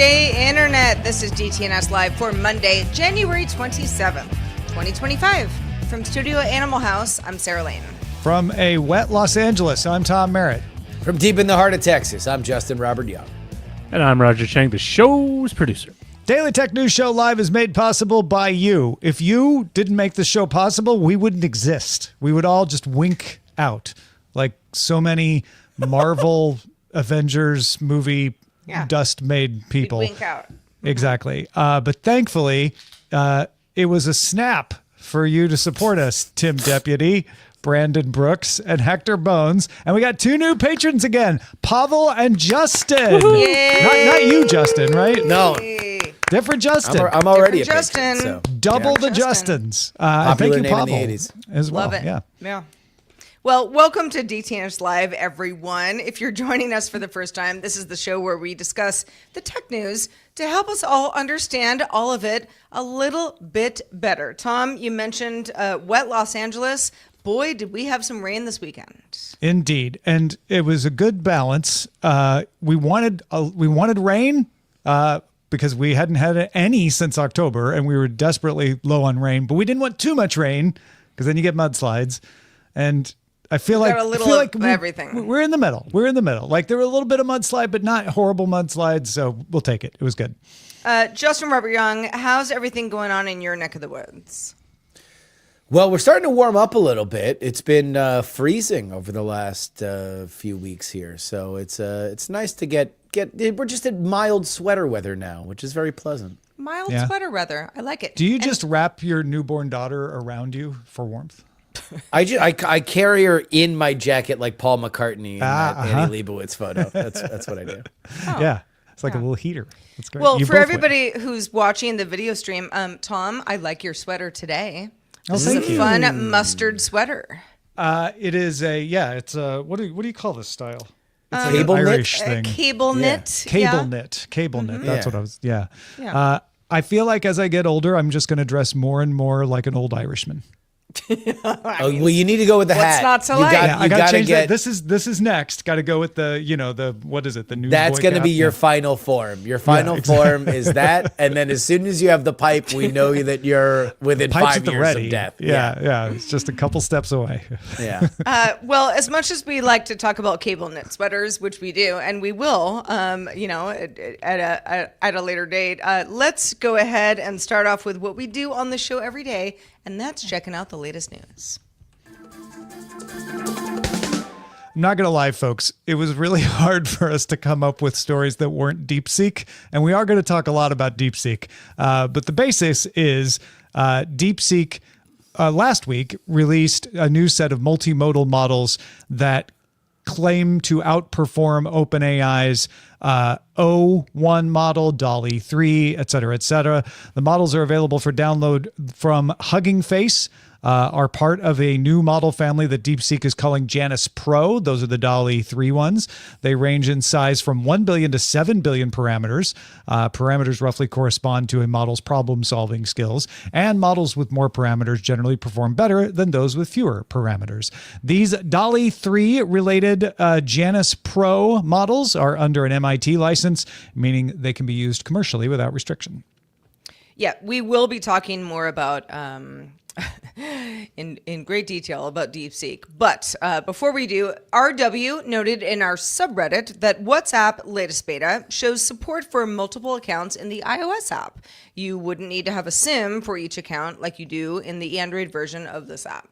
day, Internet. This is DTNS Live for Monday, January 27th, 2025. From Studio Animal House, I'm Sarah Lane. From a wet Los Angeles, I'm Tom Merritt. From deep in the heart of Texas, I'm Justin Robert Young. And I'm Roger Chang, the show's producer. Daily Tech News Show Live is made possible by you. If you didn't make the show possible, we wouldn't exist. We would all just wink out like so many Marvel Avengers movie dust-made people. We'd wink out. Exactly. But thankfully, it was a snap for you to support us, Tim Deputy, Brandon Brooks, and Hector Bones. And we got two new patrons again, Pavel and Justin. Not you, Justin, right? No. Different Justin. I'm already Different a patron, Justin. so. Double the Justin. Justins. Popular Thank you, name Pavel, in the 80s. as well. Love it. Yeah. Well, welcome to DTNS Live, everyone. If you're joining us for the first time, this is the show where we discuss the tech news to help us all understand all of it a little bit better. Tom, you mentioned wet Los Angeles. Boy, did we have some rain this weekend. Indeed. And it was a good balance. We wanted rain because we hadn't had any since October, and we were desperately low on rain. But we didn't want too much rain because then you get mudslides. And I feel like everything. We're in the middle. Like there were a little bit of mudslide, but not horrible mudslides. So we'll take it. It was good. Justin Robert Young, how's everything going on in your neck of the woods? Well, we're starting to warm up a little bit. It's been freezing over the last few weeks here, so it's nice to get. We're just in mild sweater weather now, which is very pleasant. Mild sweater weather. I like it. Do you just wrap your newborn daughter around you for warmth? I carry her in my jacket like Paul McCartney in that Annie Leibovitz photo. That's what I do. Oh. Yeah. It's like a little heater. That's great. Well, for everybody who's watching the video stream, Tom, I like your sweater today. This is a fun mustard sweater. It is it's a, what do you call this style? It's like cable an knit? Irish thing. Cable knit. Cable knit. That's what I was, Yeah. I feel like as I get older, I'm just going to dress more and more like an old Irishman. Well, you need to go with the hat. What's not to You like? got- I you got to gotta change get. that. This is next. Got to go with the what is it? The new. That's going to be your final form. Your final form is that, and then as soon as you have the pipe, we know that you're within Pipes 5 at the years ready. of death. Yeah. It's just a couple steps away. Yeah. Well, as much as we like to talk about cable knit sweaters, which we do, and we will, at a later date, let's go ahead and start off with what we do on the show every day, and that's checking out the latest news. I'm not going to lie, folks. It was really hard for us to come up with stories that weren't DeepSeek, and we are going to talk a lot about DeepSeek. But the basis is DeepSeek last week released a new set of multimodal models that claim to outperform OpenAI's O1 model, DALL-E 3, et cetera, et cetera. The models are available for download from Hugging Face, are part of a new model family that DeepSeek is calling Janus Pro. Those are the DALL-E 3 ones. They range in size from 1 billion to 7 billion parameters. Parameters roughly correspond to a model's problem-solving skills, and models with more parameters generally perform better than those with fewer parameters. These DALL-E 3 related Janus Pro models are under an MIT license, meaning they can be used commercially without restriction. Yeah, we will be talking more about in great detail about DeepSeek. But before we do, RW noted in our subreddit that WhatsApp latest beta shows support for multiple accounts in the iOS app. You wouldn't need to have a SIM for each account like you do in the Android version of this app.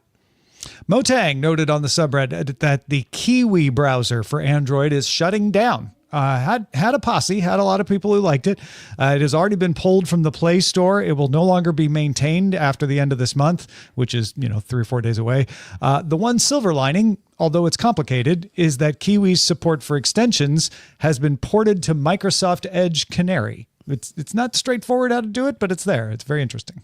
Motang noted on the subreddit that the Kiwi browser for Android is shutting down. Had a posse, had a lot of people who liked it. It has already been pulled from the Play Store. It will no longer be maintained after the end of this month, which is, 3 or 4 days away. The one silver lining, although it's complicated, is that Kiwi's support for extensions has been ported to Microsoft Edge Canary. It's not straightforward how to do it, but it's there. It's very interesting.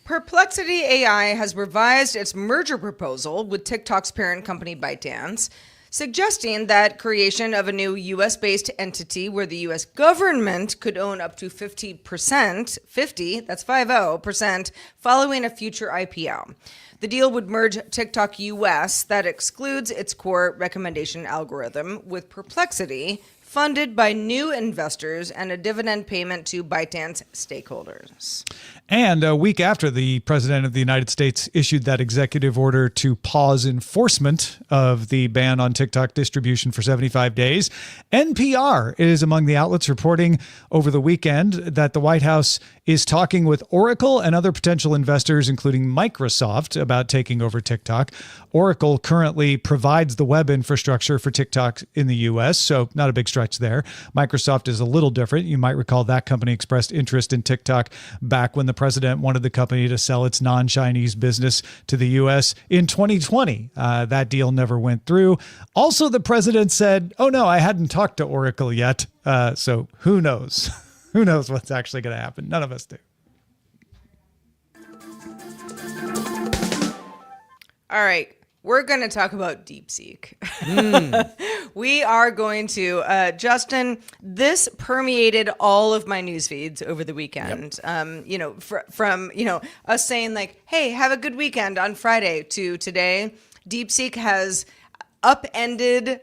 Perplexity AI has revised its merger proposal with TikTok's parent company ByteDance, suggesting that creation of a new U.S.-based entity where the U.S. government could own up to 50%, 50, that's 50%, following a future IPO. The deal would merge TikTok US, that excludes its core recommendation algorithm, with Perplexity, funded by new investors and a dividend payment to ByteDance stakeholders. And a week after the president of the United States issued that executive order to pause enforcement of the ban on TikTok distribution for 75 days, NPR is among the outlets reporting over the weekend that the White House is talking with Oracle and other potential investors, including Microsoft, about taking over TikTok. Oracle currently provides the web infrastructure for TikTok in the U.S., so not a big stretch there. Microsoft is a little different. You might recall that company expressed interest in TikTok back when the president wanted the company to sell its non-Chinese business to the U.S. in 2020. That deal never went through. Also, the president said, oh, no, I hadn't talked to Oracle yet. So who knows? Who knows what's actually going to happen? None of us do. All right. We're going to talk about DeepSeek. We are going to, Justin, this permeated all of my news feeds over the weekend. Yep. From us saying like, hey, have a good weekend on Friday to today. DeepSeek has upended,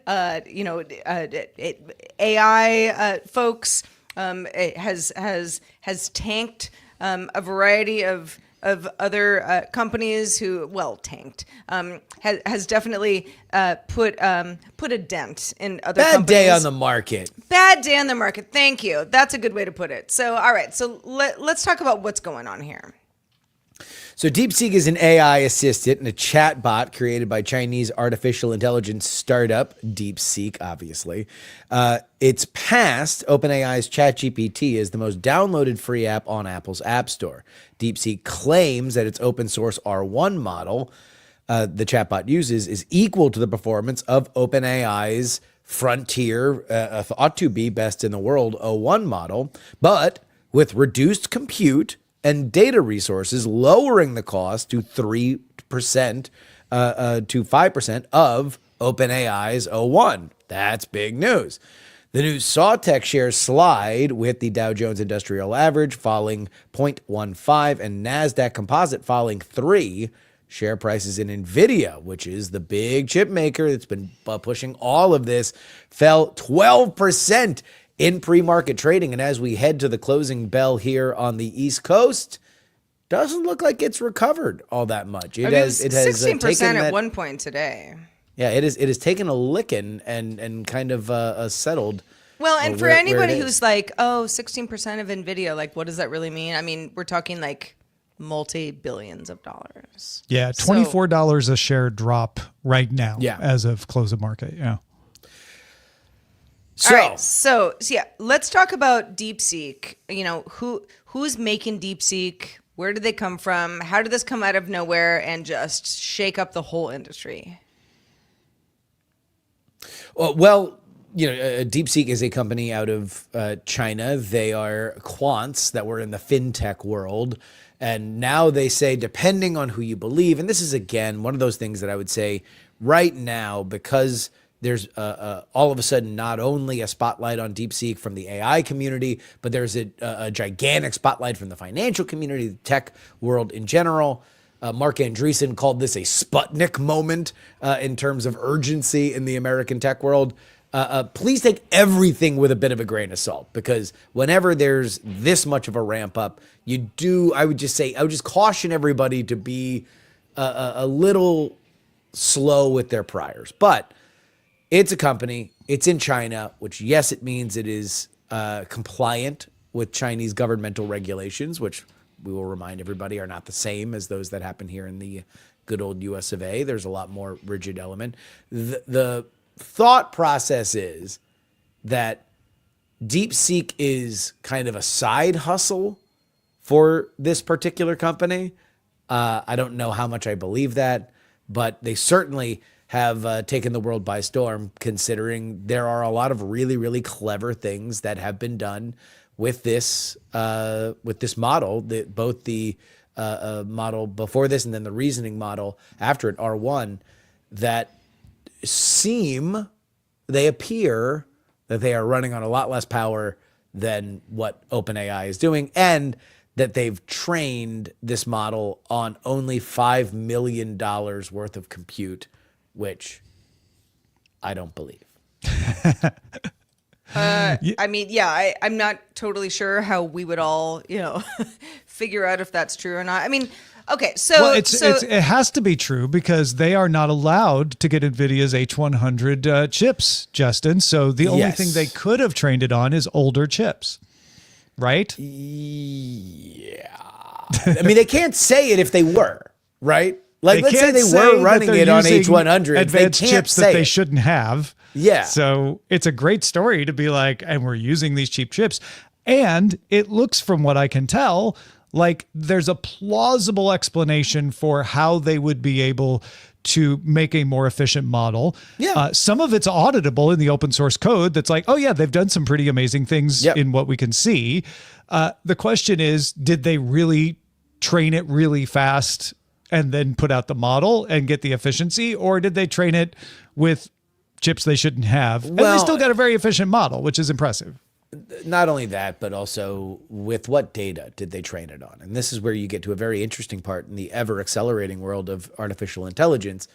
AI folks. It has tanked a variety of other companies who, tanked, has definitely put a dent in other companies. Bad day on the market. Bad day on the market. Thank you. That's a good way to put it. So, all right. So let's talk about what's going on here. So DeepSeek is an AI assistant and a chatbot created by Chinese artificial intelligence startup DeepSeek, obviously. It's passed OpenAI's ChatGPT as the most downloaded free app on Apple's App Store. DeepSeek claims that its open source R1 model the chatbot uses is equal to the performance of OpenAI's Frontier, ought to be best in the world, O1 model, but with reduced compute and data resources, lowering the cost to 3% to 5% of OpenAI's O1. That's big news. The news saw tech shares slide, with the Dow Jones Industrial Average falling 0.15 and NASDAQ Composite falling 3. Share prices in NVIDIA, which is the big chip maker that's been pushing all of this, fell 12% in pre-market trading. And as we head to the closing bell here on the East Coast, doesn't look like it's recovered all that much. It has 16% at one point today. Yeah, it has taken a licking and kind of settled. Well, and for anybody who's like, 16% of NVIDIA, like, what does that really mean? I mean, we're talking like multi-billions of dollars. Yeah, $24 a share drop right now as of close of market. Yeah. All right, so yeah, let's talk about DeepSeek. Who's making DeepSeek? Where did they come from? How did this come out of nowhere and just shake up the whole industry? DeepSeek is a company out of China. They are quants that were in the fintech world. And now they say, depending on who you believe, and this is, again, one of those things that I would say right now, because there's all of a sudden not only a spotlight on DeepSeek from the AI community, but there's a gigantic spotlight from the financial community, the tech world in general. Mark Andreessen called this a Sputnik moment in terms of urgency in the American tech world. Please take everything with a bit of a grain of salt, because whenever there's this much of a ramp up, I would just caution everybody to be a little slow with their priors. But it's a company, it's in China, which, yes, it means it is compliant with Chinese governmental regulations, which we will remind everybody are not the same as those that happen here in the good old US of A. There's a lot more rigid element. The thought process is that DeepSeek is kind of a side hustle for this particular company. I don't know how much I believe that, but they certainly have taken the world by storm, considering there are a lot of really, really clever things that have been done with this model, both the model before this and then the reasoning model after it, R1, that appear that they are running on a lot less power than what OpenAI is doing, and that they've trained this model on only $5 million worth of compute, which I don't believe. I mean, yeah, I'm not totally sure how we would all, figure out if that's true or not. I mean, okay, so it has to be true because they are not allowed to get NVIDIA's H100 chips, Justin. So the only thing they could have trained it on is older chips, right? Yeah. I mean, they can't say it if they were, right? Like, let's say they were running it on H100. Advanced chips that they shouldn't have. Yeah. So it's a great story to be like, and we're using these cheap chips. And it looks, from what I can tell, like there's a plausible explanation for how they would be able to make a more efficient model. Yeah. Some of it's auditable in the open source code that's like, oh yeah, they've done some pretty amazing things in what we can see. The question is, did they really train it really fast and then put out the model and get the efficiency? Or did they train it with chips they shouldn't have? And they still got a very efficient model, which is impressive. Not only that, but also with what data did they train it on? And this is where you get to a very interesting part in the ever accelerating world of artificial intelligence,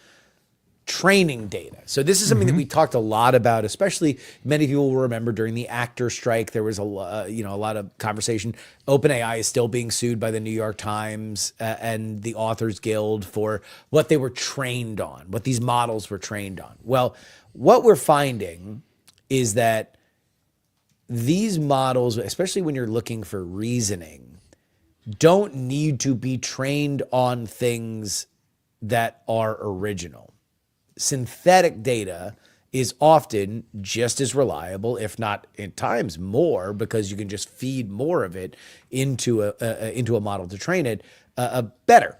training data. So this is something that we talked a lot about, especially many people will remember during the actor strike, there was a lot of conversation. OpenAI is still being sued by the New York Times and the Authors Guild for what they were trained on, what these models were trained on. Well, what we're finding is that these models, especially when you're looking for reasoning, don't need to be trained on things that are original. Synthetic data is often just as reliable, if not at times more, because you can just feed more of it into a model to train it better.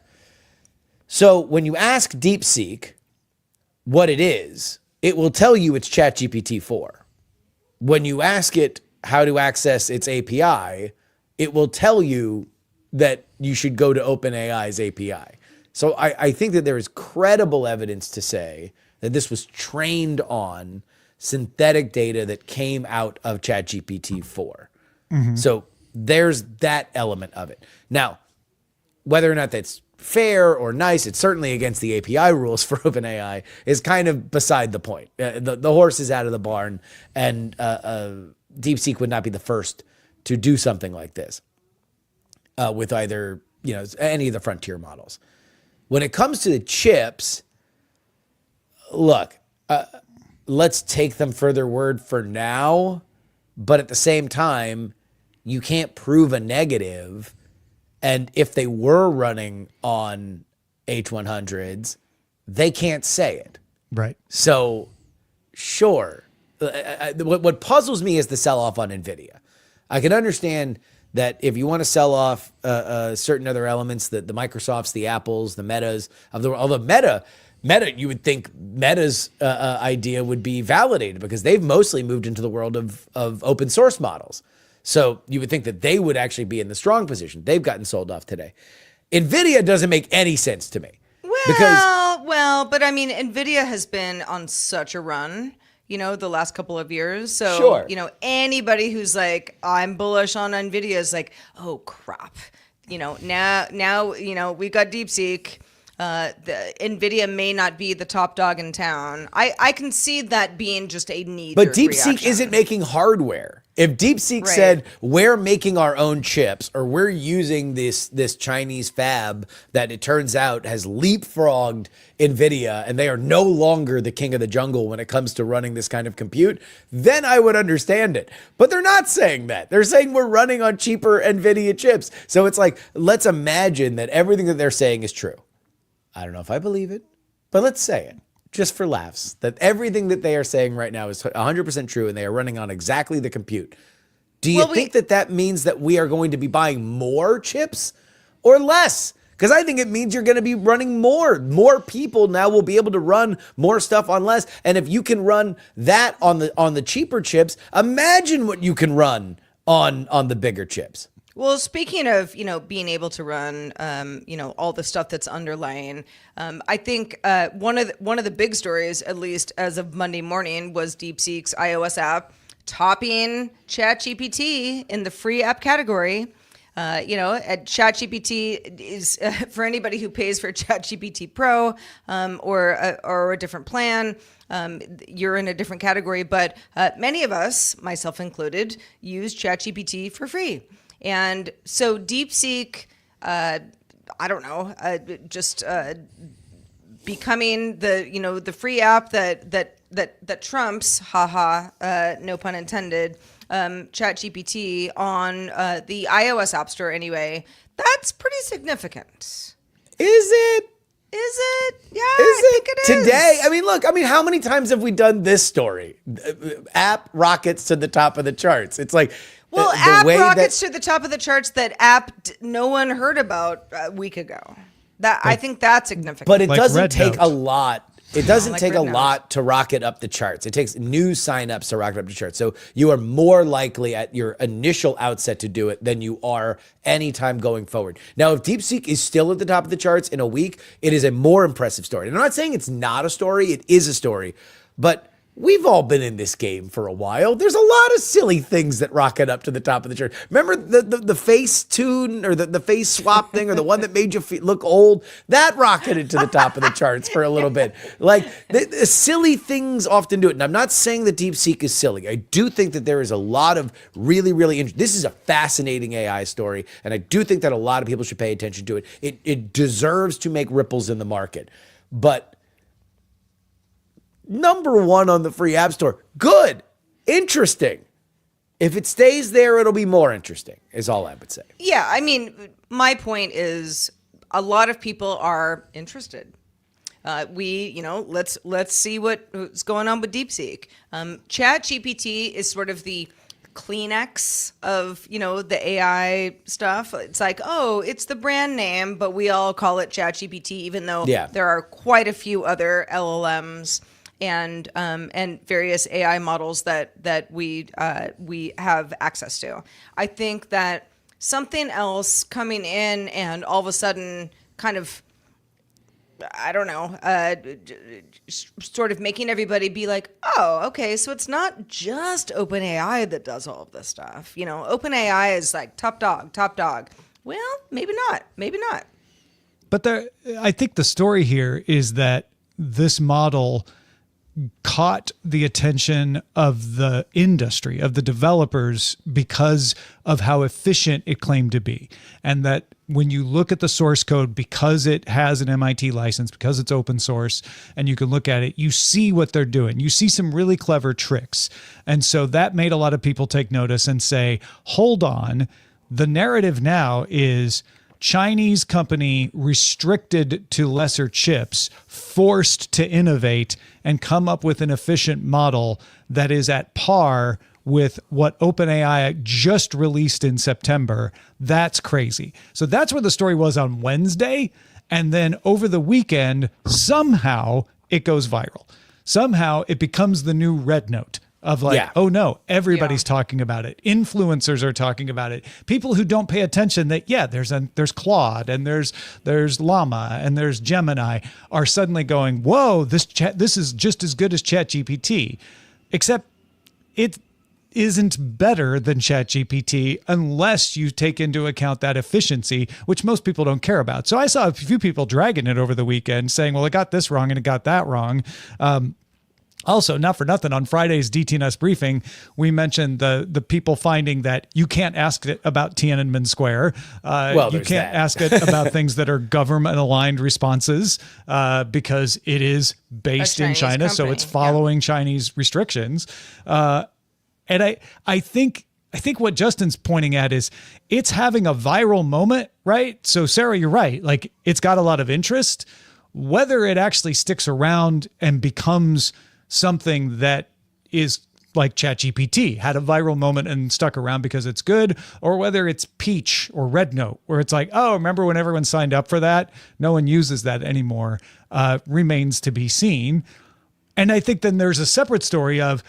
So when you ask DeepSeek what it is, it will tell you it's ChatGPT 4. When you ask it how to access its API, it will tell you that you should go to OpenAI's API. So I think that there is credible evidence to say that this was trained on synthetic data that came out of ChatGPT 4. So there's that element of it. Now, whether or not that's fair or nice, it's certainly against the API rules for OpenAI, is kind of beside the point. The horse is out of the barn, and DeepSeek would not be the first to do something like this with either any of the frontier models. When it comes to the chips, look, let's take them for their word for now, but at the same time, you can't prove a negative. And if they were running on H100s, they can't say it. Right. So, sure. What puzzles me is the sell-off on NVIDIA. I can understand that if you want to sell off certain other elements, the Microsofts, the Apples, the Metas, although Meta, you would think Meta's idea would be validated because they've mostly moved into the world of open source models. So you would think that they would actually be in the strong position. They've gotten sold off today. NVIDIA doesn't make any sense to me. But I mean, NVIDIA has been on such a run, the last couple of years. So, sure. Anybody who's like, I'm bullish on NVIDIA is like, oh, crap. Now, we've got DeepSeek. The NVIDIA may not be the top dog in town. I can see that being just a knee-jerk But DeepSeek reaction. isn't making hardware. If DeepSeek said, we're making our own chips, or we're using this Chinese fab that it turns out has leapfrogged NVIDIA, and they are no longer the king of the jungle when it comes to running this kind of compute, then I would understand it. But they're not saying that. They're saying we're running on cheaper NVIDIA chips. So it's like, let's imagine that everything that they're saying is true. I don't know if I believe it, but let's say it, just for laughs, that everything that they are saying right now is 100% true and they are running on exactly the compute. Do you think that means that we are going to be buying more chips or less? Because I think it means you're going to be running more. More people now will be able to run more stuff on less. And if you can run that on the cheaper chips, imagine what you can run on the bigger chips. Well, speaking of, being able to run, all the stuff that's underlying, I think one of the big stories, at least as of Monday morning, was DeepSeek's iOS app topping ChatGPT in the free app category. At ChatGPT is for anybody who pays for ChatGPT Pro or a different plan. You're in a different category, but many of us, myself included, use ChatGPT for free. And so DeepSeek, becoming the free app that trumps, no pun intended, ChatGPT on the iOS App Store anyway. That's pretty significant. Is it? Is it? Yeah, I think it is. Today? How many times have we done this story? App rockets to the top of the charts. It's like, well, app rockets to the top of the charts that no one heard about a week ago. I think that's significant. But it Like doesn't Red take Note. a lot. It doesn't take a Red Note. lot to rocket up the charts. It takes new signups to rocket up the charts. So you are more likely at your initial outset to do it than you are anytime going forward. Now, if DeepSeek is still at the top of the charts in a week, it is a more impressive story. And I'm not saying it's not a story. It is a story. But we've all been in this game for a while. There's a lot of silly things that rocket up to the top of the chart. Remember the face tune or the face swap thing or the one that made you look old? That rocketed to the top of the charts for a little bit. Like the silly things often do it. And I'm not saying that DeepSeek is silly. I do think that there is a lot of really, really interesting. This is a fascinating AI story. And I do think that a lot of people should pay attention to it. It deserves to make ripples in the market. But number one on the free app store. Good. Interesting. If it stays there, it'll be more interesting, is all I would say. Yeah, my point is a lot of people are interested. Let's see what's going on with DeepSeek. ChatGPT is sort of the Kleenex of, the AI stuff. It's like, it's the brand name, but we all call it ChatGPT, even though there are quite a few other LLMs and various AI models that we have access to. I think that something else coming in and all of a sudden kind of, sort of making everybody be like, oh, okay, so it's not just OpenAI that does all of this stuff. OpenAI is like top dog. Well, maybe not. But I think the story here is that this model caught the attention of the industry, of the developers, because of how efficient it claimed to be. And that when you look at the source code, because it has an MIT license, because it's open source, and you can look at it, you see what they're doing. You see some really clever tricks. And so that made a lot of people take notice and say, hold on, the narrative now is Chinese company restricted to lesser chips, forced to innovate and come up with an efficient model that is at par with what OpenAI just released in September. That's crazy. So that's where the story was on Wednesday. And then over the weekend, somehow it goes viral. Somehow it becomes the new Red Note. Of like, oh no, everybody's talking about it. Influencers are talking about it. People who don't pay attention that, there's Claude and there's Llama and there's Gemini are suddenly going, whoa, this is just as good as ChatGPT, except it isn't better than ChatGPT unless you take into account that efficiency, which most people don't care about. So I saw a few people dragging it over the weekend saying, well, it got this wrong and it got that wrong. Also, not for nothing, on Friday's DTNS briefing, we mentioned the people finding that you can't ask it about Tiananmen Square. You can't ask it about things that are government-aligned responses because it is based in China, so it's following Chinese restrictions. And I think what Justin's pointing at is it's having a viral moment, right? So, Sarah, you're right. Like, it's got a lot of interest. Whether it actually sticks around and becomes something that is like ChatGPT, had a viral moment and stuck around because it's good, or whether it's Peach or Red Note, where it's like, oh, remember when everyone signed up for that? No one uses that anymore, remains to be seen. And I think then there's a separate story of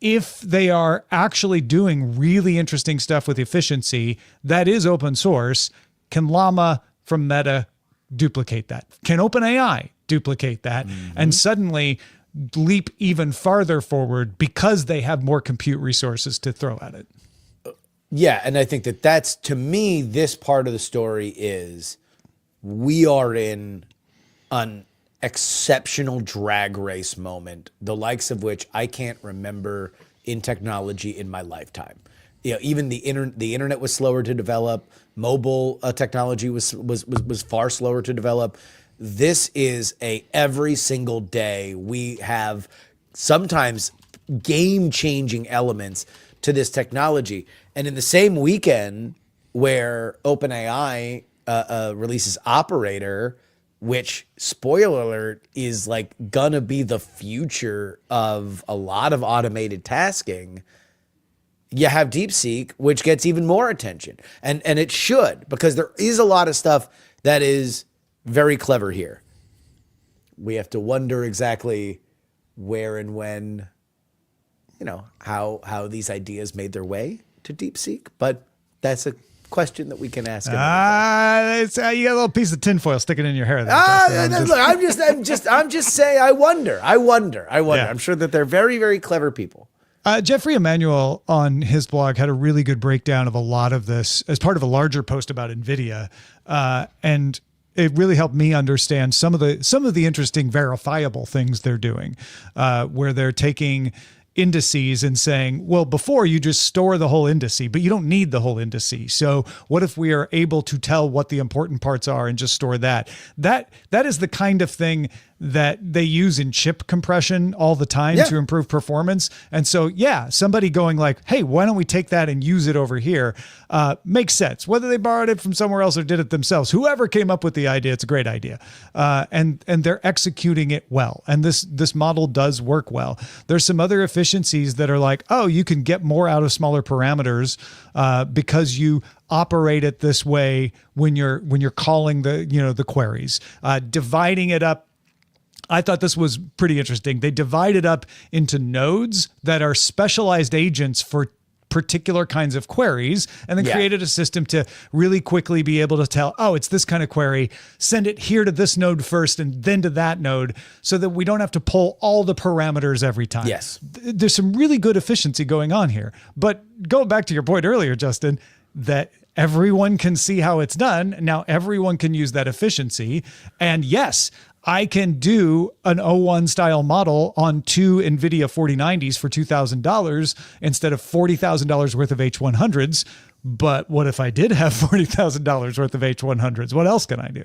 if they are actually doing really interesting stuff with efficiency that is open source, can Llama from Meta duplicate that? Can OpenAI duplicate that? And suddenly leap even farther forward because they have more compute resources to throw at it. Yeah, and I think that that's, to me, this part of the story is we are in an exceptional drag race moment, the likes of which I can't remember in technology in my lifetime. Even the internet was slower to develop. Mobile technology was far slower to develop. This is every single day we have sometimes game-changing elements to this technology. And in the same weekend where OpenAI releases Operator, which, spoiler alert, is like gonna be the future of a lot of automated tasking, you have DeepSeek, which gets even more attention. And it should, because there is a lot of stuff that is very clever here. We have to wonder exactly where and when, how these ideas made their way to DeepSeek, but that's a question that we can ask. You got a little piece of tinfoil sticking in your hair. There, look, I'm just saying. I wonder. Yeah. I'm sure that they're very, very clever people. Jeffrey Emanuel on his blog had a really good breakdown of a lot of this as part of a larger post about NVIDIA, and it really helped me understand some of the interesting verifiable things they're doing, where they're taking indices and saying, well, before you just store the whole indice, but you don't need the whole indice. So what if we are able to tell what the important parts are and just store that? That is the kind of thing that they use in chip compression all the time to improve performance. And so, somebody going like, hey, why don't we take that and use it over here? Makes sense. Whether they borrowed it from somewhere else or did it themselves, whoever came up with the idea, it's a great idea. And they're executing it well. And this model does work well. There's some other efficiencies that are like, oh, you can get more out of smaller parameters because you operate it this way when you're calling the queries, dividing it up. I thought this was pretty interesting. They divided up into nodes that are specialized agents for particular kinds of queries, and then created a system to really quickly be able to tell, oh, it's this kind of query, send it here to this node first and then to that node, so that we don't have to pull all the parameters every time. Yes. There's some really good efficiency going on here. But going back to your point earlier, Justin, that everyone can see how it's done. Now everyone can use that efficiency. And yes, I can do an O1 style model on two NVIDIA 4090s for $2,000 instead of $40,000 worth of H100s. But what if I did have $40,000 worth of H100s? What else can I do?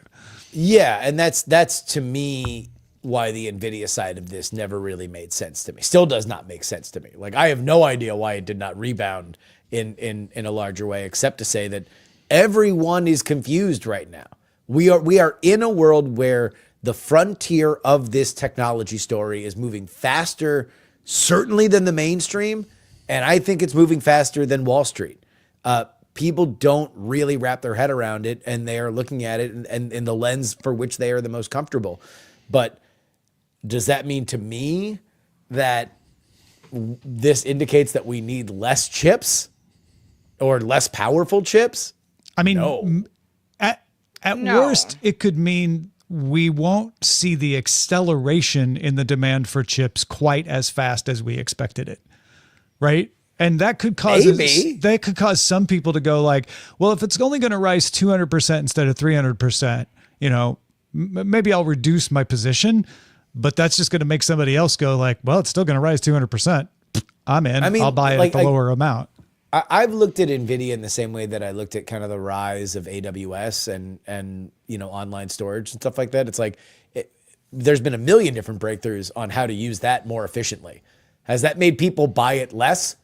Yeah, and that's to me why the NVIDIA side of this never really made sense to me. Still does not make sense to me. Like, I have no idea why it did not rebound in a larger way, except to say that everyone is confused right now. We are in a world where the frontier of this technology story is moving faster, certainly, than the mainstream. And I think it's moving faster than Wall Street. People don't really wrap their head around it, and they are looking at it and in the lens for which they are the most comfortable. But does that mean to me that this indicates that we need less chips or less powerful chips? I mean, no. At worst, it could mean we won't see the acceleration in the demand for chips quite as fast as we expected it, right? And that could cause some people to go like, well, if it's only going to rise 200% instead of 300%, maybe I'll reduce my position, but that's just going to make somebody else go like, well, it's still going to rise 200%. I'm in. I'll buy it at the lower amount. I've looked at NVIDIA in the same way that I looked at kind of the rise of AWS and online storage and stuff like that. It's like there's been a million different breakthroughs on how to use that more efficiently. Has that made people buy it less?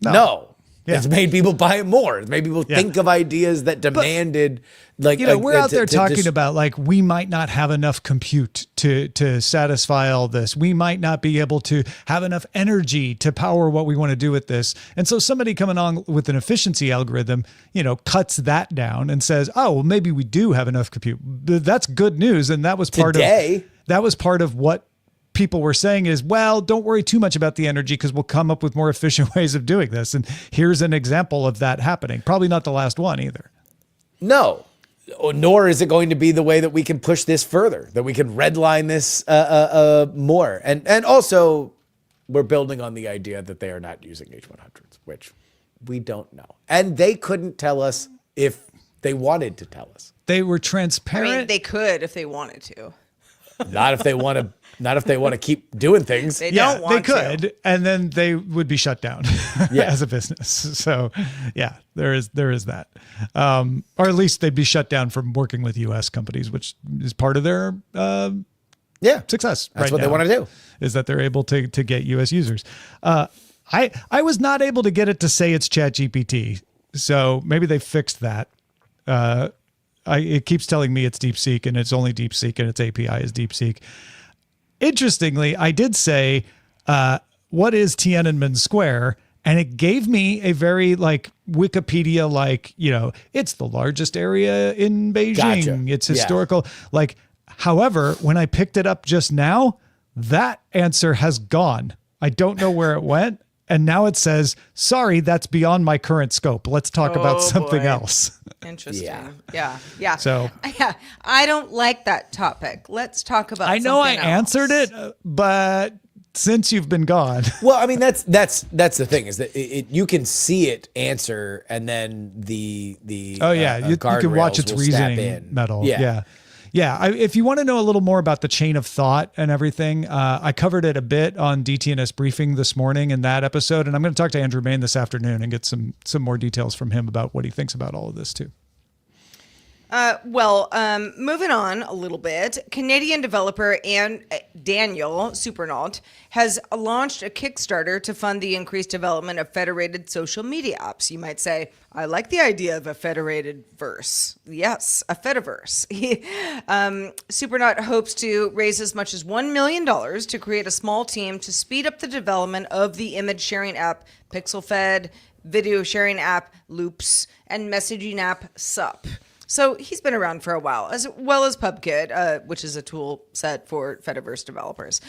No. Yeah. It's made people buy it more. It's made people think of ideas that demanded, we're out there talking about like, we might not have enough compute to satisfy all this. We might not be able to have enough energy to power what we want to do with this. And so somebody coming on with an efficiency algorithm, cuts that down and says, oh, well, maybe we do have enough compute. That's good news. And that was part of what people were saying is, well, don't worry too much about the energy because we'll come up with more efficient ways of doing this. And here's an example of that happening. Probably not the last one either. No, nor is it going to be the way that we can push this further, that we can redline this more. And also, we're building on the idea that they are not using H100s, which We don't know. And they couldn't tell us if they wanted to tell us. They were I transparent. mean, they could if they wanted to. Not if they want to. Not if they want to keep doing things. They Yeah, don't want they could, to. and then they would be shut down as a business. So, yeah, there is that, or at least they'd be shut down from working with U.S. companies, which is part of their success. That's what they want to do. Is that they're able to get U.S. users. I was not able to get it to say it's ChatGPT, so maybe they fixed that. It keeps telling me it's DeepSeek, and it's only DeepSeek, and its API is DeepSeek. Interestingly, I did say, what is Tiananmen Square? And it gave me a very Wikipedia, it's the largest area in Beijing. Gotcha. It's historical. However, when I picked it up just now, that answer has gone. I don't know where it went. And now it says, sorry, that's beyond my current scope. Let's talk about something boy. else. Interesting. Yeah. Yeah. So I don't like that topic. Let's talk about I know I something else. answered it, but since you've been gone. Well, I mean, that's the thing is that you can see it answer, and then the you can watch its reasoning metal. Yeah. If you want to know a little more about the chain of thought and everything, I covered it a bit on DTNS briefing this morning in that episode, and I'm going to talk to Andrew Main this afternoon and get some more details from him about what he thinks about all of this too. Moving on a little bit, Canadian developer Daniel Supernaut has launched a Kickstarter to fund the increased development of federated social media apps. You might say, I like the idea of a federated verse. Yes, a Fediverse. Supernaut hopes to raise as much as $1 million to create a small team to speed up the development of the image sharing app PixelFed, video sharing app Loops, and messaging app Sup. So he's been around for a while, as well as PubKit, which is a tool set for Fediverse developers.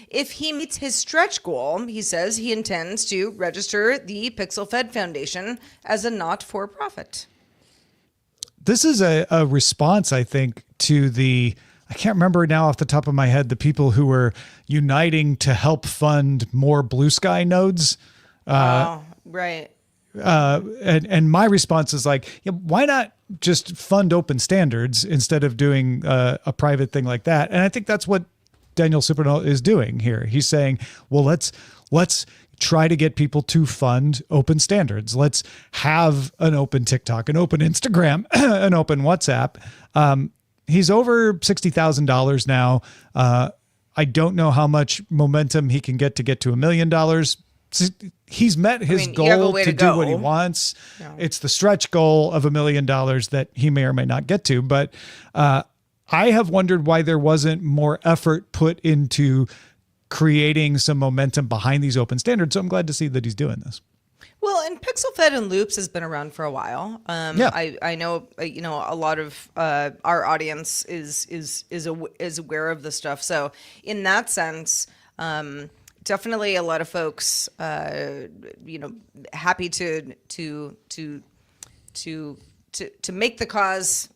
If he meets his stretch goal, he says he intends to register the PixelFed Foundation as a not-for-profit. This is a response, I think, to I can't remember now off the top of my head, the people who were uniting to help fund more Blue Sky nodes. Right. And my response is why not just fund open standards instead of doing a private thing like that? And I think that's what Daniel Supernaut is doing here. He's saying, well, let's try to get people to fund open standards. Let's have an open TikTok, an open Instagram, an open WhatsApp. He's over $60,000 now. I don't know how much momentum he can get to $1 million. He's met his goal to do what he wants. Yeah. It's the stretch goal of $1 million that he may or may not get to. But I have wondered why there wasn't more effort put into creating some momentum behind these open standards. So I'm glad to see that he's doing this. Well, and PixelFed and Loops has been around for a while. I know a lot of our audience is aware of the stuff. So in that sense, definitely a lot of folks, happy to make the cause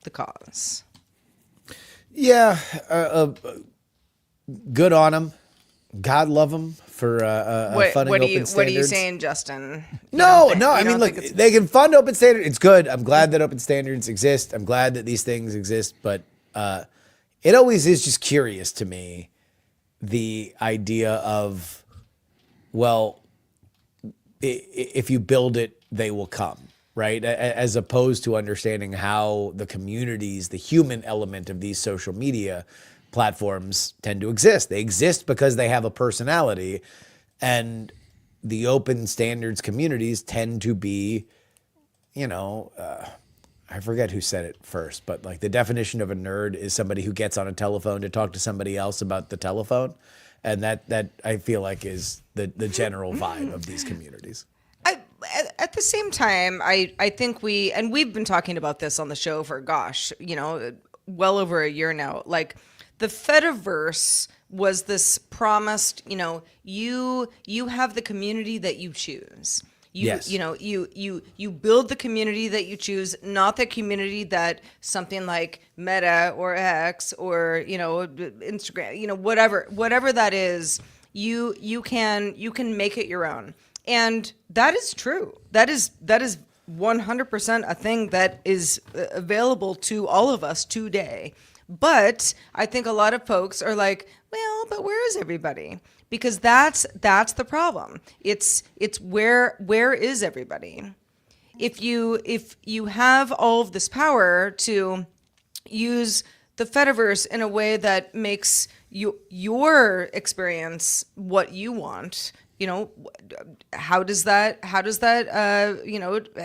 the cause. Yeah, good on them. God love them for funding open standards. What are you saying, Justin? No. I mean, look, they can fund open standards. It's good. I'm glad that open standards exist. I'm glad that these things exist. But it always is just curious to me, the idea of, well, if you build it, they will come, right? As opposed to understanding how the communities, the human element of these social media platforms tend to exist. They exist because they have a personality, and the open standards communities tend to be, I forget who said it first, but the definition of a nerd is somebody who gets on a telephone to talk to somebody else about the telephone. And that I feel like is the general vibe of these communities. At the same time, I think we've been talking about this on the show for, well over a year now. The Fediverse was this promised, you have the community that you choose. Yes. You build the community that you choose, not the community that something like Meta or X or, Instagram, whatever that is, you can make it your own. And that is true. That is 100% a thing that is available to all of us today. But I think a lot of folks are like, well, but where is everybody? Because that's the problem. It's where is everybody? If you have all of this power to use the Fediverse in a way that makes your experience what you want, how does that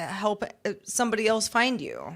help somebody else find you?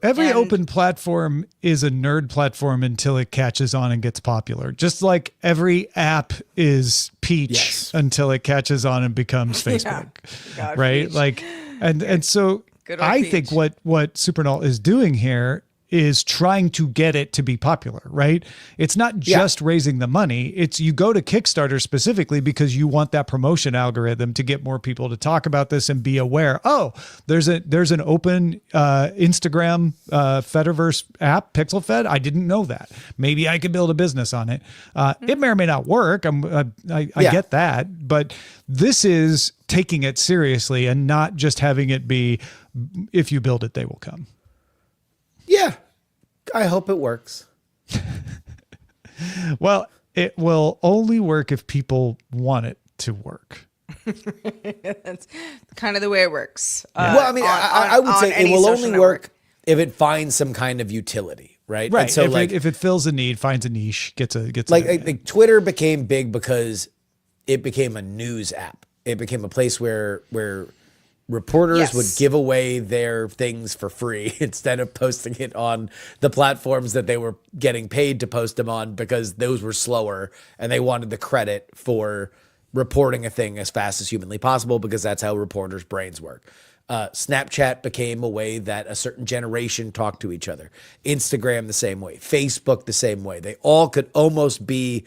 Every open platform is a nerd platform until it catches on and gets popular. Just like every app is Peach until it catches on and becomes Facebook, God, right? Peach. Like, and so I think what Supernull is doing here is trying to get it to be popular, right? It's not just raising the money. It's you go to Kickstarter specifically because you want that promotion algorithm to get more people to talk about this and be aware. Oh, there's an open Instagram Fediverse app, Pixel Fed. I didn't know that. Maybe I could build a business on it. It may or may not work. I get that, but this is taking it seriously and not just having it be, if you build it, they will come. Yeah, I hope it works. Well, it will only work if people want it to work. That's kind of the way it works. Well, I mean, I would say it will only work if it finds some kind of utility, right? Right. And so, if it fills a need, finds a niche, gets like Twitter became big because it became a news app. It became a place where reporters would give away their things for free instead of posting it on the platforms that they were getting paid to post them on because those were slower and they wanted the credit for reporting a thing as fast as humanly possible because that's how reporters' brains work. Snapchat became a way that a certain generation talked to each other. Instagram the same way. Facebook the same way. They all could almost be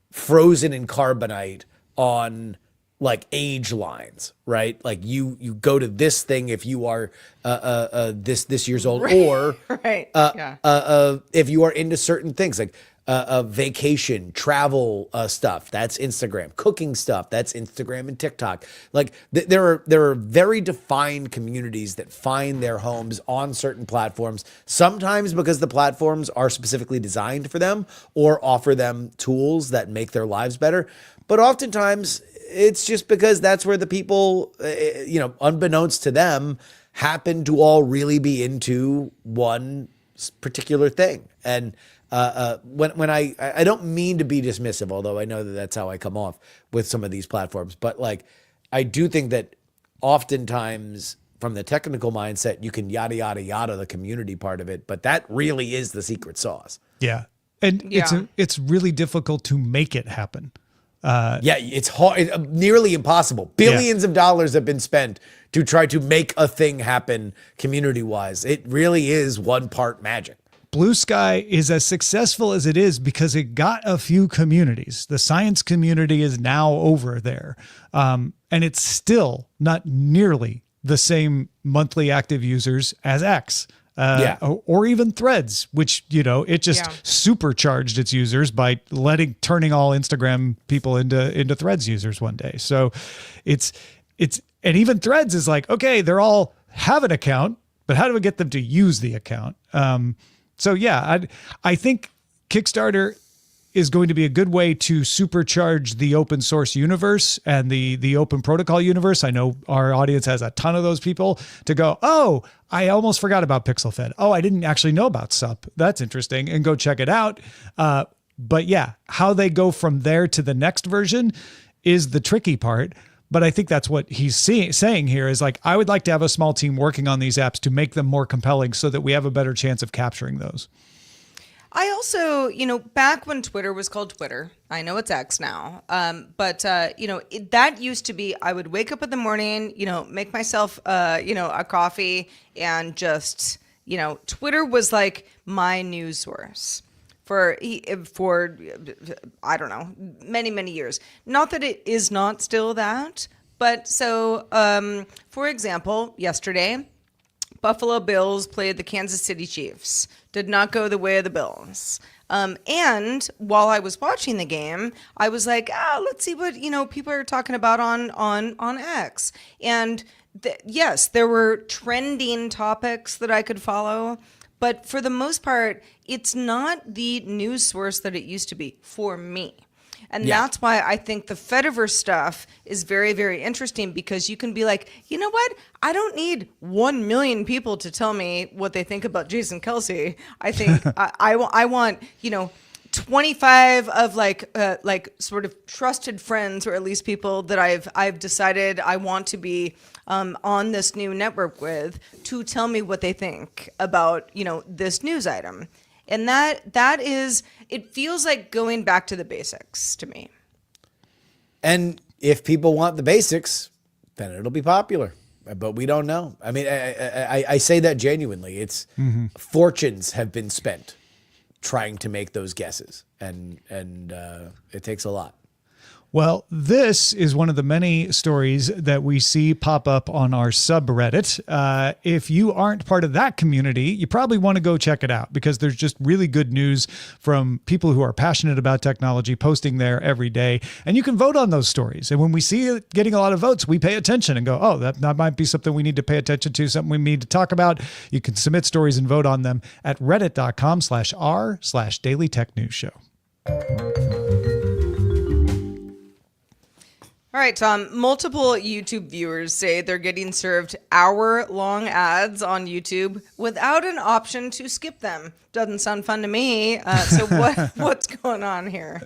frozen in carbonite on like age lines, right? Like you go to this thing if you are this years old, or if you are into certain things like vacation, travel stuff, that's Instagram. Cooking stuff, that's Instagram and TikTok. Like there are very defined communities that find their homes on certain platforms, sometimes because the platforms are specifically designed for them or offer them tools that make their lives better. But oftentimes it's just because that's where the people, unbeknownst to them, happen to all really be into one particular thing. And when I don't mean to be dismissive, although I know that that's how I come off with some of these platforms, but like I do think that oftentimes from the technical mindset, you can yada, yada, yada the community part of it, but that really is the secret sauce. Yeah. And it's really difficult to make it happen. It's hard, nearly impossible. Billions of dollars have been spent to try to make a thing happen community-wise. It really is one part magic. Blue Sky is as successful as it is because it got a few communities. The science community is now over there. And it's still not nearly the same monthly active users as X. Or even Threads, which, it just supercharged its users by turning all Instagram people into Threads users one day. So and even Threads is like, okay, they're all have an account, but how do we get them to use the account? I think Kickstarter is going to be a good way to supercharge the open source universe and the open protocol universe. I know our audience has a ton of those people to go, oh, I almost forgot about PixelFed. Oh, I didn't actually know about SUP. That's interesting. And go check it out. But how they go from there to the next version is the tricky part. But I think that's what he's saying here is like, I would like to have a small team working on these apps to make them more compelling so that we have a better chance of capturing those. I also, back when Twitter was called Twitter, I know it's X now, but that used to be, I would wake up in the morning, make myself, a coffee and just, Twitter was like my news source for I don't know, many, many years. Not that it is not still that, but so, for example, yesterday, Buffalo Bills played the Kansas City Chiefs. Did not go the way of the Bills. And while I was watching the game, I was like, let's see what, people are talking about on X. And yes, there were trending topics that I could follow. But for the most part, it's not the news source that it used to be for me. And that's why I think the Fediverse stuff is very, very interesting, because you can be like, you know what? I don't need 1 million people to tell me what they think about Jason Kelsey. I think I want, 25 of like sort of trusted friends, or at least people that I've decided I want to be on this new network with, to tell me what they think about, this news item. And that is, it feels like going back to the basics to me. And if people want the basics, then it'll be popular. But we don't know. I mean, I say that genuinely. It's fortunes have been spent trying to make those guesses, and it takes a lot. Well, this is one of the many stories that we see pop up on our subreddit. If you aren't part of that community, you probably want to go check it out, because there's just really good news from people who are passionate about technology posting there every day. And you can vote on those stories. And when we see it getting a lot of votes, we pay attention and go, oh, that might be something we need to pay attention to, something we need to talk about. You can submit stories and vote on them at reddit.com/r/Daily Tech News Show. All right, Tom, multiple YouTube viewers say they're getting served hour-long ads on YouTube without an option to skip them. Doesn't sound fun to me. So what's going on here?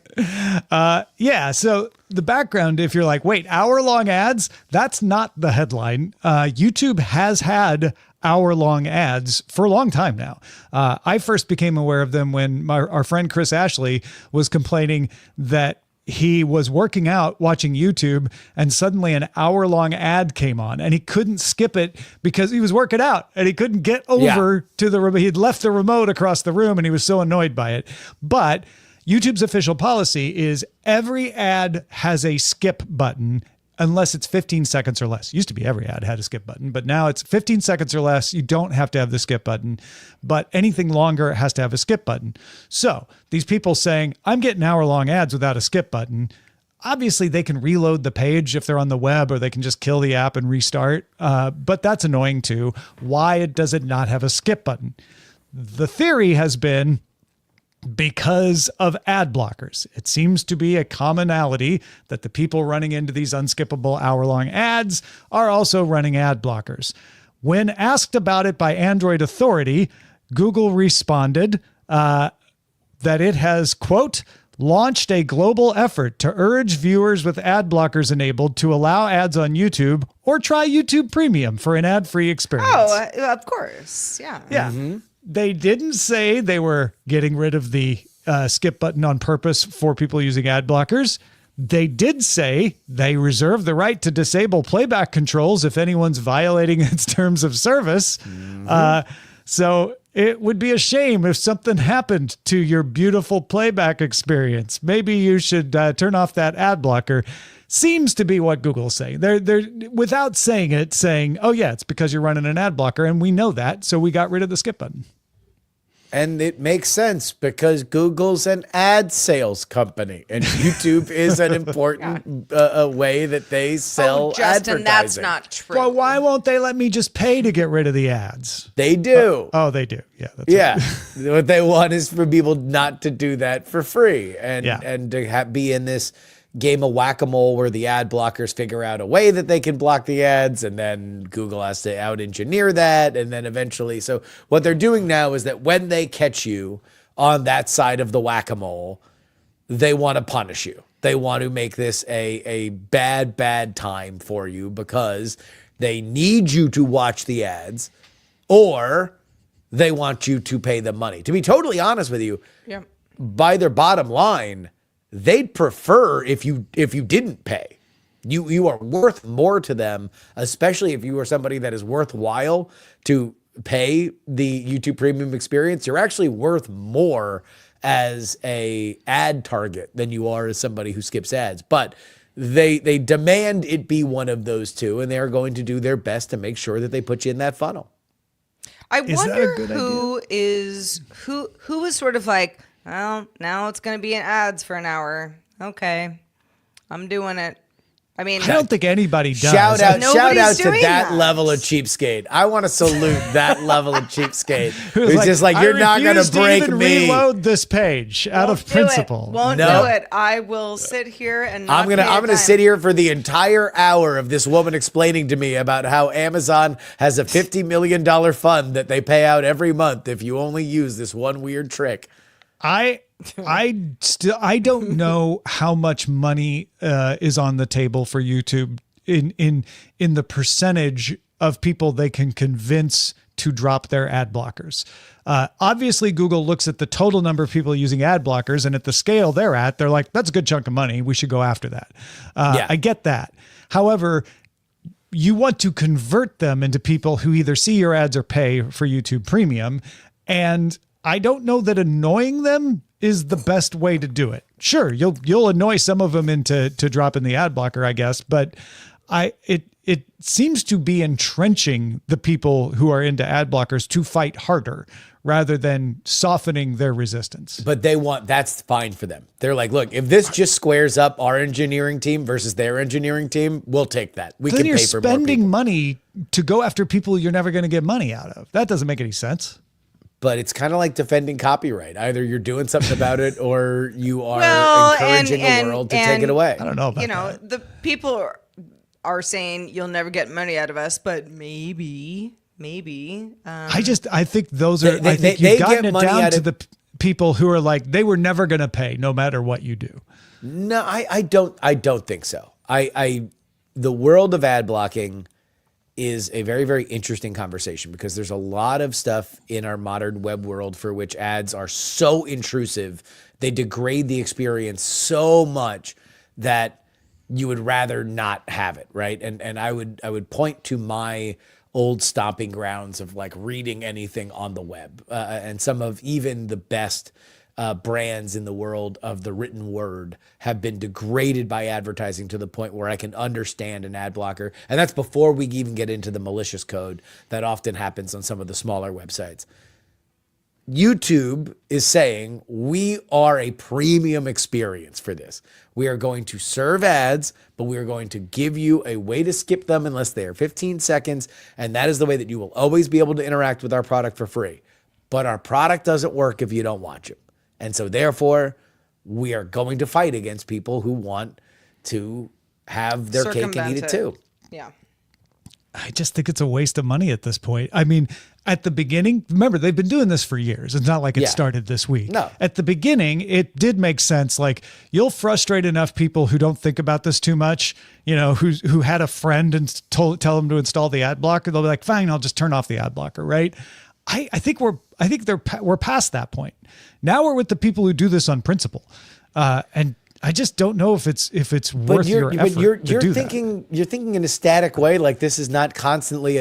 So the background, if you're like, wait, hour-long ads? That's not the headline. YouTube has had hour-long ads for a long time now. I first became aware of them when our friend Chris Ashley was complaining that he was working out watching YouTube, and suddenly an hour-long ad came on, and he couldn't skip it because he was working out and he couldn't get over to the remote. He'd left the remote across the room and he was so annoyed by it. But YouTube's official policy is every ad has a skip button unless it's 15 seconds or less. It used to be every ad had a skip button, but now it's 15 seconds or less. You don't have to have the skip button, but anything longer has to have a skip button. So these people saying, I'm getting hour-long ads without a skip button, obviously they can reload the page if they're on the web, or they can just kill the app and restart. But that's annoying too. Why does it not have a skip button? The theory has been because of ad blockers. It seems to be a commonality that the people running into these unskippable hour-long ads are also running ad blockers. When asked about it by Android Authority, Google responded that it has, quote, launched a global effort to urge viewers with ad blockers enabled to allow ads on YouTube or try YouTube Premium for an ad-free experience. Oh, of course. Yeah. Yeah. Mm-hmm. They didn't say they were getting rid of the skip button on purpose for people using ad blockers. They did say they reserve the right to disable playback controls if anyone's violating its terms of service. Mm-hmm. So it would be a shame if something happened to your beautiful playback experience. Maybe you should turn off that ad blocker. Seems to be what Google's saying. They're without saying it, saying, oh yeah, it's because you're running an ad blocker, and we know that, so we got rid of the skip button. And it makes sense because Google's an ad sales company, and YouTube is an important way that they sell Justin, advertising. That's not true. Well, why won't they let me just pay to get rid of the ads? They do. Oh, they do. Yeah. That's right. What they want is for people not to do that for free, and to be in this game of whack-a-mole where the ad blockers figure out a way that they can block the ads, and then Google has to out-engineer that, and then eventually. So what they're doing now is that when they catch you on that side of the whack-a-mole, they want to punish you. They want to make this a bad time for you because they need you to watch the ads, or they want you to pay them money. To be totally honest with you, by their bottom line, they'd prefer if you didn't pay. You are worth more to them, especially if you are somebody that is worthwhile to pay the YouTube Premium experience. You're actually worth more as a ad target than you are as somebody who skips ads. But they demand it be one of those two, and they are going to do their best to make sure that they put you in that funnel. I Is that a wonder good who is sort of like, well, now it's going to be in ads for an hour. Okay, I'm doing it. I mean, I don't think anybody does. Shout out Nobody's to doing that that. level of cheapskate. I want to salute that level of cheapskate. Who's Who's just like, "I you're not going refuse to break even me. reload this page out of Won't do principle. it. Won't No. do it. I will sit here and not I'm gonna pay a dime. sit here for the entire hour of this woman explaining to me about how Amazon has a $50 million fund that they pay out every month if you only use this one weird trick. I don't know how much money is on the table for YouTube in the percentage of people they can convince to drop their ad blockers. Obviously, Google looks at the total number of people using ad blockers, and at the scale they're at, they're like, that's a good chunk of money. We should go after that. Yeah. I get that. However, you want to convert them into people who either see your ads or pay for YouTube Premium. And I don't know that annoying them is the best way to do it. Sure, you'll annoy some of them into dropping the ad blocker, I guess, but it seems to be entrenching the people who are into ad blockers to fight harder rather than softening their resistance. But that's fine for them. They're like, look, if this just squares up our engineering team versus their engineering team, we'll take that. We Then can you're pay for more spending people. money to go after people you're never going to get money out of. That doesn't make any sense. But it's kind of like defending copyright. Either you're doing something about it or you are encouraging the world to take it away. I don't know about that. The people are saying you'll never get money out of us, but maybe. I think those are. I think they you've gotten get it money down out to of- the people who are like they were never going to pay no matter what you do. No, I don't think so. The world of ad blocking is a very, very interesting conversation because there's a lot of stuff in our modern web world for which ads are so intrusive, they degrade the experience so much that you would rather not have it, right? And I would point to my old stomping grounds of like reading anything on the web, and some of even the best brands in the world of the written word have been degraded by advertising to the point where I can understand an ad blocker. And that's before we even get into the malicious code that often happens on some of the smaller websites. YouTube is saying we are a premium experience for this. We are going to serve ads, but we are going to give you a way to skip them unless they are 15 seconds. And that is the way that you will always be able to interact with our product for free. But our product doesn't work if you don't watch it. And so therefore, we are going to fight against people who want to have their cake and eat it too. Yeah. I just think it's a waste of money at this point. I mean, at the beginning, remember, they've been doing this for years. It's not like it started this week. No. At the beginning, it did make sense. Like, you'll frustrate enough people who don't think about this too much, who had a friend and tell them to install the ad blocker. They'll be like, fine, I'll just turn off the ad blocker, right? I think we're past that point. Now we're with the people who do this on principle. And I just don't know if it's worth your effort to do that. You're thinking in a static way, like this is not constantly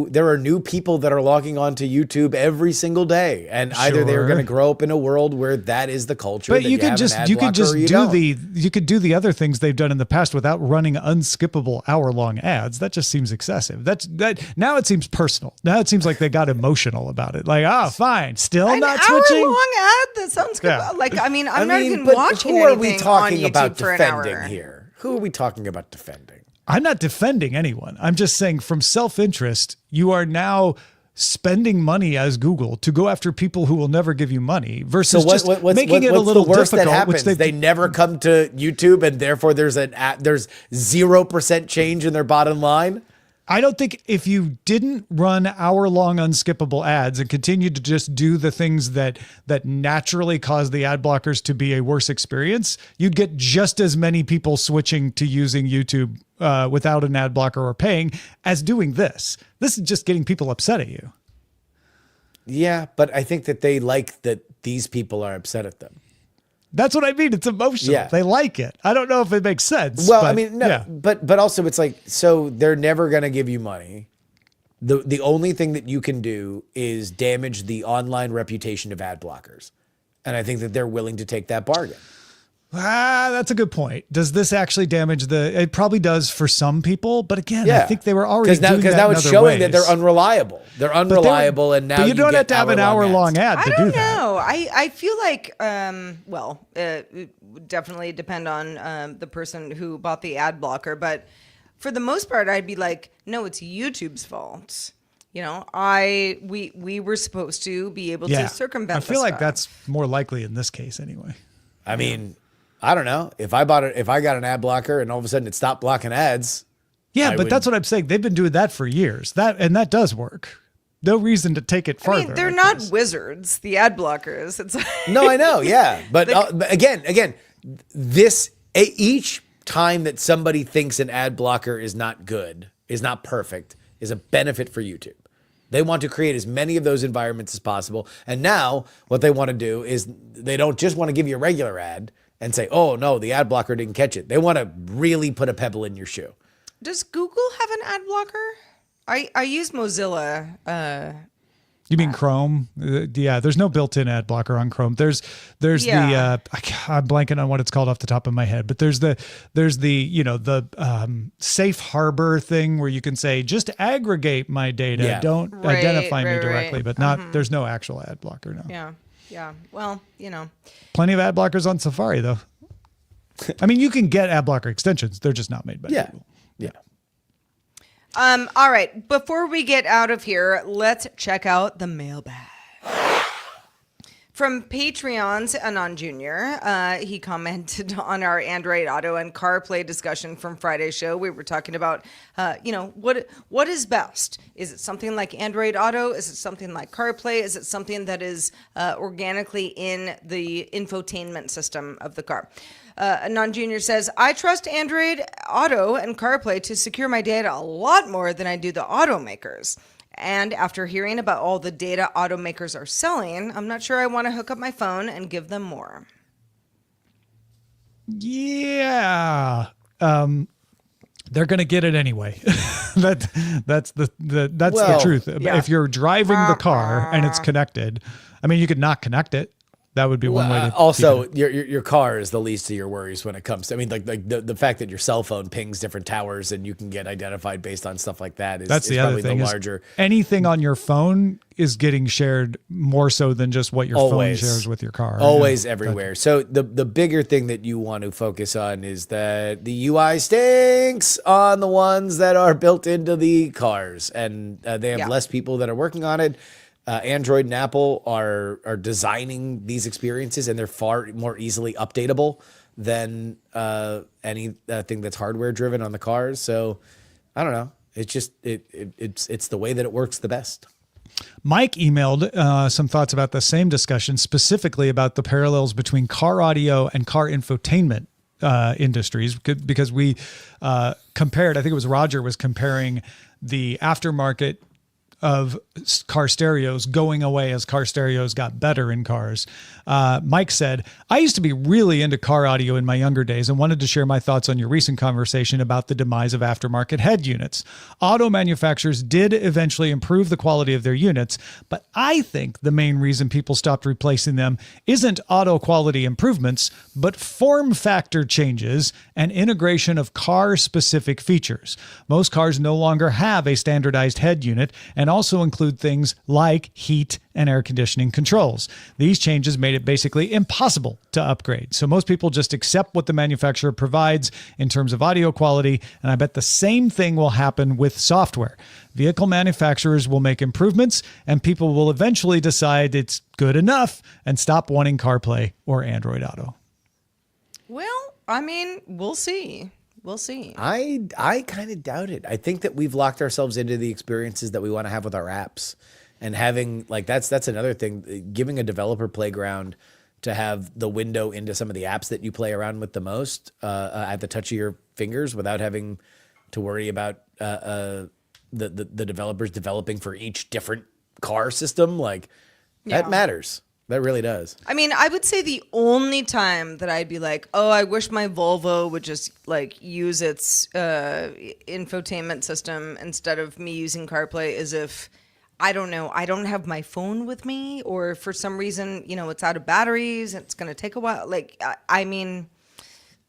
there are new people that are logging onto YouTube every single day. And either they're going to grow up in a world where that is the culture. But you could just do the other things they've done in the past without running unskippable hour-long ads. That just seems excessive. Now it seems personal. Now it seems like they got emotional about it. Like, fine, still not switching. An hour-long ad? That sounds good. Yeah. Like, I'm not even but watching who are anything we talking on about YouTube for an hour. defending here? Who are we talking about defending? I'm not defending anyone. I'm just saying from self-interest, you are now spending money as Google to go after people who will never give you money versus making it a little the worst difficult. That happens? They never come to YouTube and therefore there's 0% change in their bottom line. I don't think if you didn't run hour-long unskippable ads and continued to just do the things that naturally cause the ad blockers to be a worse experience, you'd get just as many people switching to using YouTube without an ad blocker or paying as doing this. This is just getting people upset at you. Yeah, but I think that they like that these people are upset at them. That's what I mean. It's emotional. Yeah. They like it. I don't know if it makes sense. Well, but, I mean, no, yeah. but also it's like, so they're never going to give you money. The only thing that you can do is damage the online reputation of ad blockers. And I think that they're willing to take that bargain. That's a good point. Does this actually damage it probably does for some people, but again, I think they were already doing that because now in it's other showing ways. that they're unreliable. They're unreliable, and now but you don't have to have an hour-long ad to I do don't that. know. I feel like, it would definitely depend on the person who bought the ad blocker. But for the most part, I'd be like, no, it's YouTube's fault. You know, we were supposed to be able to circumvent. I feel like stuff. that's more likely in this case anyway. I mean, I don't know if I got an ad blocker and all of a sudden it stopped blocking ads. Yeah, but that's what I'm saying. They've been doing that for years. That does work. No reason to take it further. I mean, they're not wizards, the ad blockers. It's like No, I know, yeah, but again, each time that somebody thinks an ad blocker is not good, is not perfect, is a benefit for YouTube. They want to create as many of those environments as possible. And now what they want to do is they don't just want to give you a regular ad and say, oh, no, the ad blocker didn't catch it. They want to really put a pebble in your shoe. Does Google have an ad blocker? I use Mozilla. You mean Chrome? Yeah, there's no built-in ad blocker on Chrome. There's the I'm blanking on what it's called off the top of my head, but there's the safe harbor thing where you can say just aggregate my data, don't identify me directly, but not there's no actual ad blocker. No. Yeah. Well, Plenty of ad blockers on Safari though. I mean, you can get ad blocker extensions. They're just not made by Google. Yeah. All right. Before we get out of here, let's check out the mailbag. From Patreon's Anon Jr., he commented on our Android Auto and CarPlay discussion from Friday's show. We were talking about, what is best? Is it something like Android Auto? Is it something like CarPlay? Is it something that is organically in the infotainment system of the car? Anon Jr. says, I trust Android Auto and CarPlay to secure my data a lot more than I do the automakers. And after hearing about all the data automakers are selling, I'm not sure I want to hook up my phone and give them more. Yeah. They're going to get it anyway. That's the truth. Yeah. If you're driving the car and it's connected, I mean, you could not connect it. That would be one way to also your car is the least of your worries when it comes to, I mean, like the fact that your cell phone pings different towers and you can get identified based on stuff like that is the probably other thing. the larger. Anything on your phone is getting shared more so than just what your phone shares with your car. Always everywhere. So the bigger thing that you want to focus on is that the UI stinks on the ones that are built into the cars, and they have less people that are working on it. Android and Apple are designing these experiences, and they're far more easily updatable than anything that's hardware driven on the cars. So I don't know. It's just it's the way that it works the best. Mike emailed some thoughts about the same discussion, specifically about the parallels between car audio and car infotainment industries, because we compared, I think it was Roger was comparing the aftermarket of car stereos going away as car stereos got better in cars. Mike said, I used to be really into car audio in my younger days and wanted to share my thoughts on your recent conversation about the demise of aftermarket head units. Auto manufacturers did eventually improve the quality of their units, but I think the main reason people stopped replacing them isn't auto quality improvements, but form factor changes and integration of car-specific features. Most cars no longer have a standardized head unit and also include things like heat and air conditioning controls. These changes made it basically impossible to upgrade. So most people just accept what the manufacturer provides in terms of audio quality, and I bet the same thing will happen with software. Vehicle manufacturers will make improvements, and people will eventually decide it's good enough and stop wanting CarPlay or Android Auto. Well, I mean, we'll see. We'll see. I kind of doubt it. I think that we've locked ourselves into the experiences that we want to have with our apps, and having that's another thing. Giving a developer playground to have the window into some of the apps that you play around with the most at the touch of your fingers, without having to worry about the developers developing for each different car system. That matters. That really does. I mean, I would say the only time that I'd be like, oh, I wish my Volvo would just use its infotainment system instead of me using CarPlay is if, I don't know, I don't have my phone with me, or for some reason, it's out of batteries and it's going to take a while. I mean,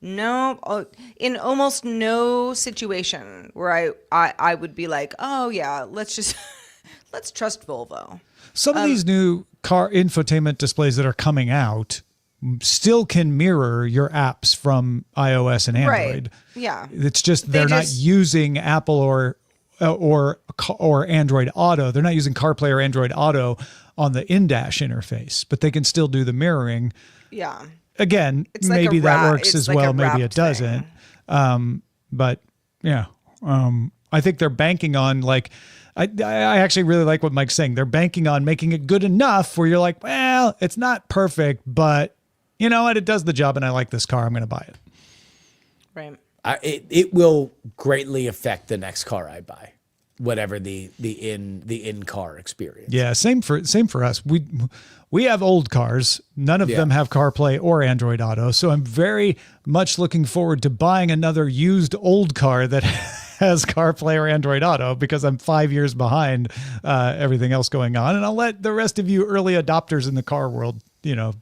No, in almost no situation where I would be like, oh yeah, let's trust Volvo. Some of these new car infotainment displays that are coming out still can mirror your apps from iOS and Android. Right. Yeah. It's just they're not using Apple or Android Auto. They're not using CarPlay or Android Auto on the in-dash interface, but they can still do the mirroring. Yeah. Again, It's like maybe a that works as like well. a Maybe it wrapped doesn't. thing. But yeah, I think they're banking on like, I actually really like what Mike's saying. They're banking on making it good enough where you're like, well, it's not perfect, but you know what? It does the job and I like this car. I'm going to buy it. Right. It will greatly affect the next car I buy, whatever the in-car experience. Yeah, same for us. We have old cars. None of them have CarPlay or Android Auto, so I'm very much looking forward to buying another used old car that has CarPlay or Android Auto because I'm 5 years behind everything else going on, and I'll let the rest of you early adopters in the car world,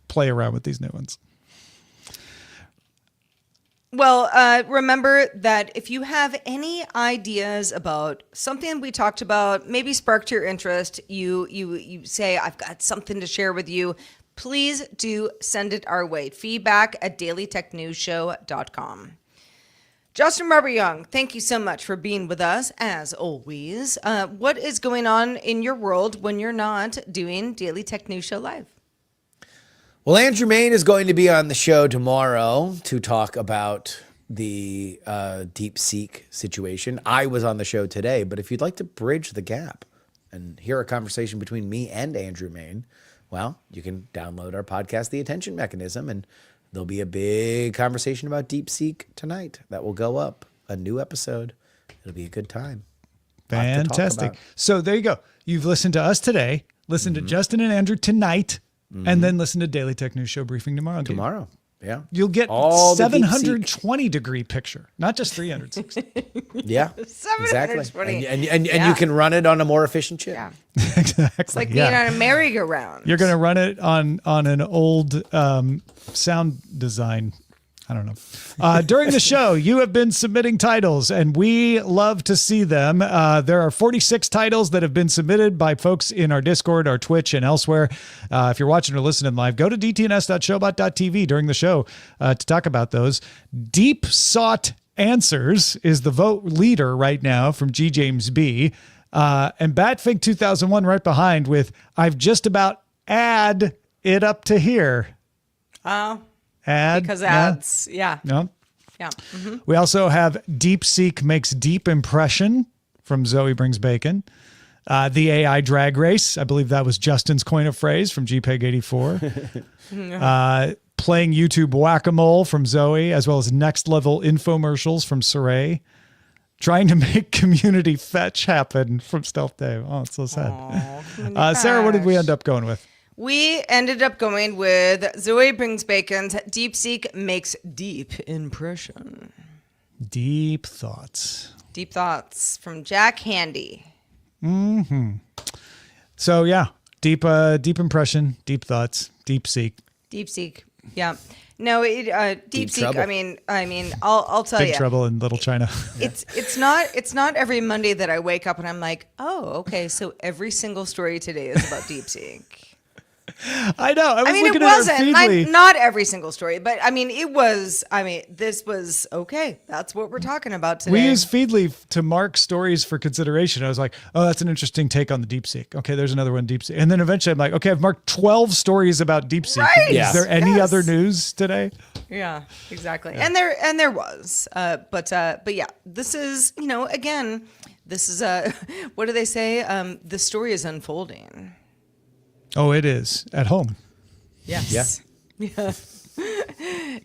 play around with these new ones. Well, remember that if you have any ideas about something we talked about, maybe sparked your interest, you say, I've got something to share with you, please do send it our way. feedback@dailytechnewsshow.com. Justin Robert Young, thank you so much for being with us, as always. What is going on in your world when you're not doing Daily Tech News Show Live? Well, Andrew Main is going to be on the show tomorrow to talk about the DeepSeek situation. I was on the show today, but if you'd like to bridge the gap and hear a conversation between me and Andrew Main, well, you can download our podcast, The Attention Mechanism, and there'll be a big conversation about DeepSeek tonight that will go up, a new episode. It'll be a good time. Fantastic. So there you go. You've listened to us today, listened to Justin and Andrew tonight, and then listen to Daily Tech News Show Briefing tomorrow. Tomorrow. Yeah. You'll get all 720 degry picture, not just 360. Yeah, 720. exactly. And you can run it on a more efficient chip. Yeah. Exactly. It's like being on a merry-go-round. You're going to run it on an old sound design. I don't know. During the show, you have been submitting titles, and we love to see them. There are 46 titles that have been submitted by folks in our Discord, our Twitch, and elsewhere. If you're watching or listening live, go to dtns.showbot.tv during the show to talk about those. Deep Sought Answers is the vote leader right now from G. James B. And Batfig 2001 right behind with I've just about add it up to here. Oh. Ad? Because ads, yeah. No. Yeah. Mm-hmm. We also have DeepSeek makes deep impression from Zoe Brings Bacon. The AI drag race. I believe that was Justin's coin of phrase from GPEG84. Playing YouTube whack-a-mole from Zoe, as well as next level infomercials from Saray. Trying to make community fetch happen from Stealth Dave. Oh, it's so sad. Sarah, what did we end up going with? We ended up going with Zoe Brings Bacon's DeepSeek makes deep impression. Deep thoughts. Deep thoughts from Jack Handy. Mm-hmm. So yeah, deep impression, deep thoughts, DeepSeek. DeepSeek. Yeah. No, DeepSeek. trouble. I mean, I'll tell you. Big trouble in Little China. It's not every Monday that I wake up and I'm like, oh, okay, so every single story today is about DeepSeek. I know. I was it looking at our wasn't Feedly. not every single story, but it was. This was okay. That's what we're talking about today. We use Feedly to mark stories for consideration. I was like, oh, that's an interesting take on the DeepSeek. Okay, there's another one, DeepSeek. And then eventually I'm like, okay, I've marked 12 stories about DeepSeek. Right. Yeah. Is there any Yes. other news today? Yeah, exactly. Yeah. And there was, but yeah, this is again, this is what do they say? The story is unfolding. Oh, it is at home. Yes. Yeah.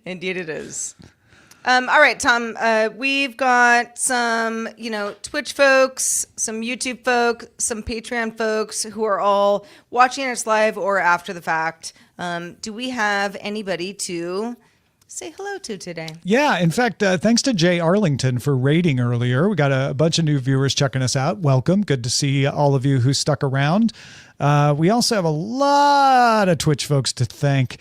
Indeed it is. All right, Tom, we've got some, Twitch folks, some YouTube folk, some Patreon folks who are all watching us live or after the fact. Do we have anybody to say hello to today? Yeah, in fact, thanks to Jay Arlington for raiding earlier. We got a bunch of new viewers checking us out. Welcome. Good to see all of you who stuck around. We also have a lot of Twitch folks to thank.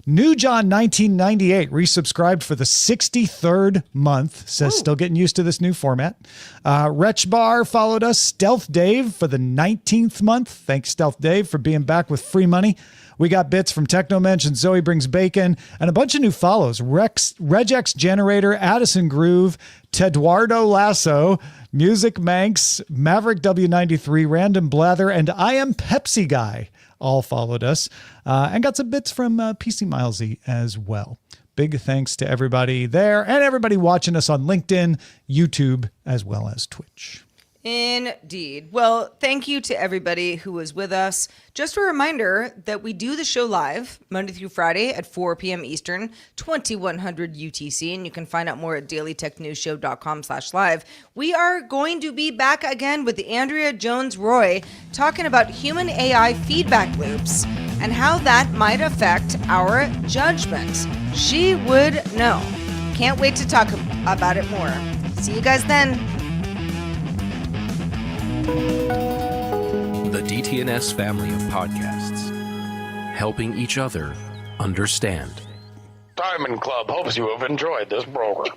New John 1998 resubscribed for the 63rd month. Says still getting used to this new format. Wretch Bar followed us. Stealth Dave for the 19th month. Thanks, Stealth Dave, for being back with free money. We got bits from Technomensch and Zoe Brings Bacon and a bunch of new follows. Regex Generator, Addison Groove, Teduardo Lasso, Music Manx, Maverick W93, Random Blather, and I Am Pepsi Guy all followed us and got some bits from PC Milesy as well. Big thanks to everybody there and everybody watching us on LinkedIn, YouTube, as well as Twitch. Indeed. Well, thank you to everybody who was with us. Just a reminder that we do the show live Monday through Friday at 4 p.m. Eastern, 2100 UTC, and you can find out more at dailytechnewsshow.com/live. We are going to be back again with Andrea Jones-Rooy talking about human AI feedback loops and how that might affect our judgment. She would know. Can't wait to talk about it more. See you guys then. The DTNS family of podcasts, helping each other understand. Diamond Club hopes you have enjoyed this program.